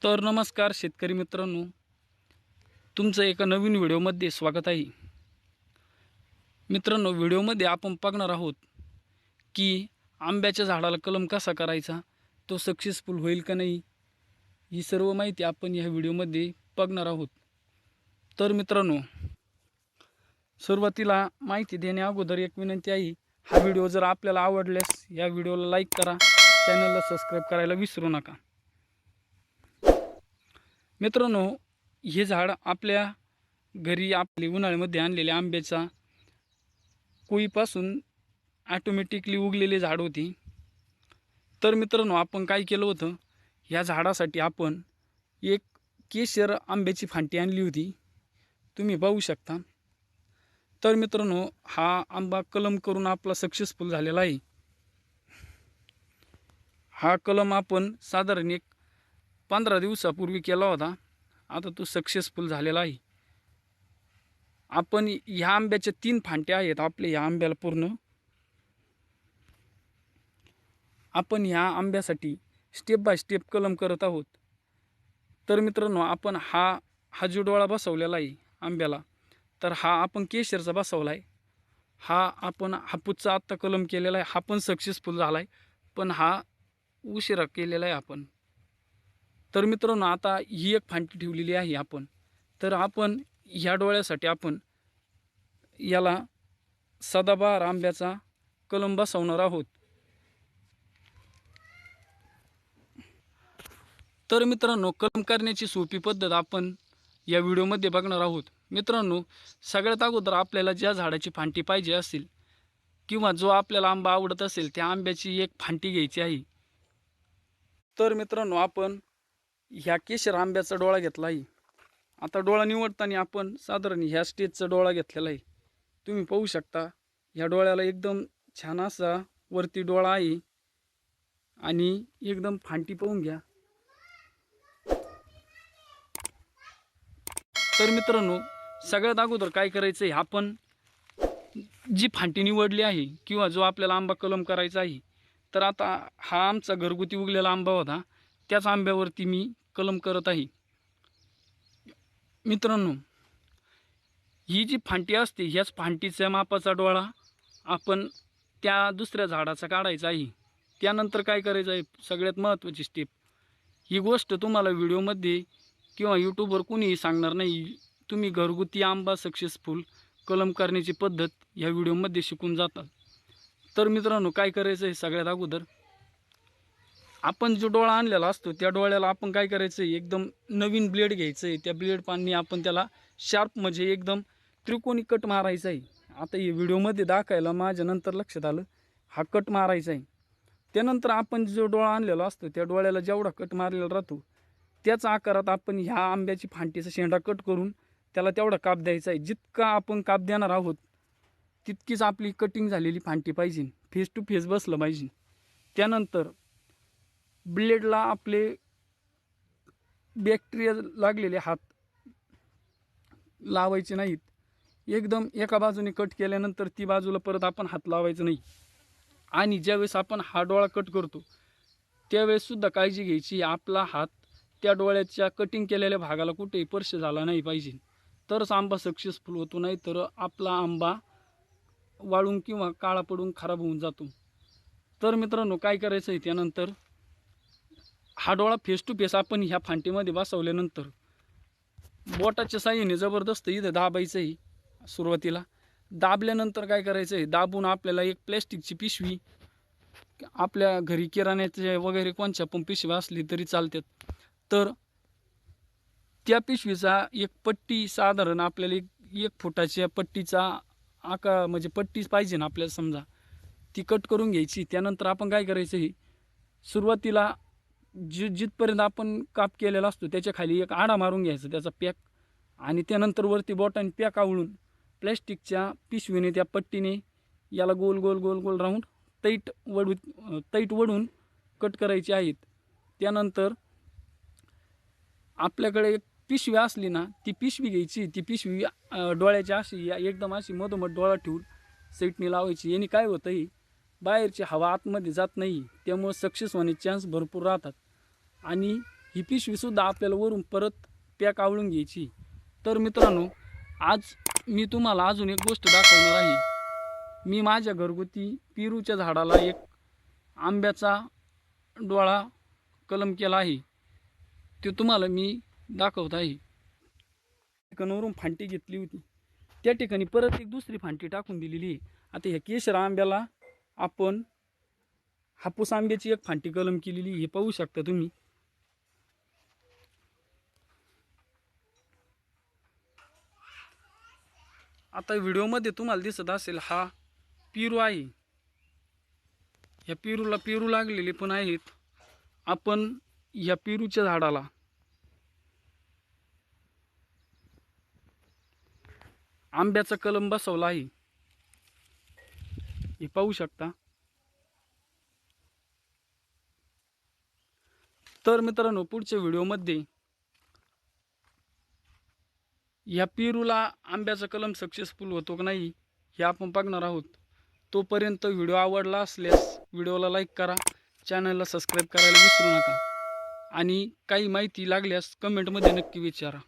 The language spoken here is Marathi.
तर नमस्कार शेतकरी मित्रांनो, तुमचं एका नवीन व्हिडिओमध्ये स्वागत आहे. मित्रांनो, व्हिडिओमध्ये आपण बघणार आहोत की आंब्याच्या झाडाला कलम कसा करायचा, तो सक्सेसफुल होईल का नाही, ही सर्व माहिती आपण ह्या व्हिडिओमध्ये बघणार आहोत. तर मित्रांनो, सुरुवातीला माहिती देण्या अगोदर एक विनंती आहे. हा व्हिडिओ जर आपल्याला आवडल्यास या व्हिडिओला लाईक करा, चॅनलला सबस्क्राईब करायला विसरू नका. मित्रांनो, हे झाड आपल्या घरी आपली उन्हाळ्यामध्ये आणलेले आंब्याचा कोईपासून ॲटोमॅटिकली उगलेले झाड होती. तर मित्रांनो, आपण काय केलं होतं, ह्या झाडासाठी आपण एक केशर आंब्याची फांटी आणली होती, तुम्ही पाहू शकता. तर मित्रांनो, हा आंबा कलम करून आपला सक्सेसफुल झालेला आहे. हा कलम आपण साधारण एक 15 दिवसापूर्वी केला होता. आता तो सक्सेसफुल झालेला आहे. आपण ह्या आंब्याच्या 3 फांट्या आहेत आपल्या ह्या आंब्याला पूर्ण. आपण ह्या आंब्यासाठी स्टेप बाय स्टेप कलम करत आहोत. तर मित्रांनो, आपण हा जो डोळा बसवलेला आहे आंब्याला, तर हा आपण केशरचा बसवला आहे. हा आपण हापूसचा आत्ता कलम केलेला आहे, हा पण सक्सेसफुल झाला आहे, पण हा उशिरा केलेला आहे आपण. तर मित्रांनो, आता ही एक फांटी ठेवलेली आहे आपण. तर आपण ह्या डोळ्यासाठी आपण याला सदाबहार आंब्याचा कलम बसवणार आहोत. तर मित्रांनो, कलम करण्याची सोपी पद्धत आपण या व्हिडिओमध्ये बघणार आहोत. मित्रांनो, सगळ्यात अगोदर आपल्याला ज्या झाडाची फांटी पाहिजे असेल किंवा जो आपल्याला आंबा आवडत असेल त्या आंब्याची एक फांटी घ्यायची आहे. तर मित्रांनो, आपण ह्या केशर आंब्याचा डोळा घेतला आहे. आता डोळा निवडताना आपण साधारण ह्या स्टेजचा डोळा घेतलेला आहे. तुम्ही पाहू शकता, ह्या डोळ्याला एकदम छान असा वरती डोळा आहे आणि एकदम फांटी पाहून घ्या. तर मित्रांनो, सगळ्यात अगोदर काय करायचं आहे, आपण जी फांटी निवडली आहे किंवा जो आपल्याला आंबा कलम करायचा आहे, तर आता हा आमचा घरगुती उगलेला आंबा होता, त्याच आंब्यावरती मी कलम करत आहे. मित्रांनो, ही जी फांटी असते, ह्याच फांटीच्या मापाचा डोळा आपण त्या दुसऱ्या झाडाचा काढायचा आहे. त्यानंतर काय करायचं आहे, सगळ्यात महत्त्वाची स्टेप, ही गोष्ट तुम्हाला व्हिडिओमध्ये किंवा यूट्यूबवर कोणीही सांगणार नाही. तुम्ही घरगुती आंबा सक्सेसफुल कलम करण्याची पद्धत ह्या व्हिडिओमध्ये शिकून जातात. तर मित्रांनो, काय करायचं आहे, सगळ्यात अगोदर आपण जो डोळा आणलेला असतो त्या डोळ्याला आपण काय करायचं आहे, एकदम नवीन ब्लेड घ्यायचं आहे. त्या ब्लेड पाननी आपण त्याला शार्प म्हणजे एकदम त्रिकोणी कट मारायचा आहे. आता हे व्हिडिओमध्ये दाखवायला माझ्या नंतर लक्षात आलं, हा कट मारायचा आहे. त्यानंतर आपण जो डोळा आणलेला असतो त्या डोळ्याला जेवढा कट मारलेला राहतो त्याच आकारात आपण ह्या आंब्याची फांटीचा शेंडा कट करून त्याला तेवढा काप द्यायचा आहे. जितका आपण काप देणार आहोत तितकीच आपली कटिंग झालेली फांटी पाहिजे, फेस टू फेस बसलं पाहिजे. त्यानंतर ब्लेडला आपले बॅक्टेरिया लागलेले हात लावायचे नाहीत. एकदम एका बाजूने कट केल्यानंतर ती बाजूला परत आपण हात लावायचं नाही. आणि ज्यावेळेस आपण हा डोळा कट करतो त्यावेळेससुद्धा काळजी घ्यायची, आपला हात त्या डोळ्याच्या कटिंग केलेल्या भागाला कुठेही स्पर्श झाला नाही पाहिजे, तरच आंबा सक्सेसफुल होतो. नाही तर आपला आंबा वाळून किंवा काळा पडून खराब होऊन जातो. तर मित्रांनो, काय करायचं आहे, त्यानंतर हा डोळा फेस टू फेस आपण ह्या फांटीमध्ये बसवल्यानंतर बोटाच्या साहाय्याने जबरदस्त इथं दाबायचं आहे. सुरुवातीला दाबल्यानंतर काय करायचं आहे, दाबून आपल्याला एक प्लॅस्टिकची पिशवी, आपल्या घरी किराण्याचे वगैरे कोणच्या पण पिशव्या असली तरी चालतात, तर त्या पिशवीचा एक पट्टी, साधारण आपल्याला एक फुटाच्या पट्टीचा आकार म्हणजे पट्टीच पाहिजे ना आपल्याला, समजा ती कट करून घ्यायची. त्यानंतर आपण काय करायचं आहे, सुरुवातीला जिथपर्यंत आपण काप केलेला असतो त्याच्या खाली एक आडा मारून घ्यायचा त्याचा पॅक, आणि त्यानंतर वरती बोटाने पॅक आवळून प्लॅस्टिकच्या पिशवीने त्या पट्टीने याला गोल गोल गोल गोल राऊंड टाईट वडून कट करायचे आहेत. त्यानंतर आपल्याकडे एक पिशवी असली ना, ती पिशवी घ्यायची. ती पिशवी डोळ्याची अशी एकदम अशी मधोमध डोळा ठेवून साईडने लावायची. याने काय होतं, ही बाहेरची हवा आतमध्ये जात नाही, त्यामुळे सक्सेस होण्याचे चान्स भरपूर राहतात. आणि ही पिशवीसुद्धा आपल्याला वरून परत पॅक आवळून घ्यायची. तर मित्रांनो, आज मी तुम्हाला अजून एक गोष्ट दाखवणार आहे. मी माझ्या घरगुती पेरूच्या झाडाला एक आंब्याचा डोळा कलम केला आहे. ते तुम्हाला मी दाखवत आहे. ठिकाणावरून फांटी घेतली होती, त्या ठिकाणी परत एक दुसरी फांटी टाकून दिलेली आहे. आता ह्या केशर आंब्याला आपण हापूस आंब्याची एक फांटी कलम केलेली, हे पाहू शकता तुम्ही. आता व्हिडिओमध्ये तुम्हाला दिसत असेल हा पेरू आहे. या पेरूला पेरू लागलेले पण आहेत. आपण या पेरूच्या झाडाला आंब्याचा कलम बसवला आहे, हे पाहू शकता. तर मित्रांनो, पुढच्या व्हिडिओमध्ये या पेरूला आंब्याचा कलम सक्सेसफुल होतो की नाही हे आपण बघणार आहोत. तोपर्यंत व्हिडिओ आवडला असल्यास व्हिडिओला लाईक करा, चॅनलला सबस्क्राईब करायला विसरू नका आणि काही माहिती लागल्यास कमेंटमध्ये नक्की विचारा.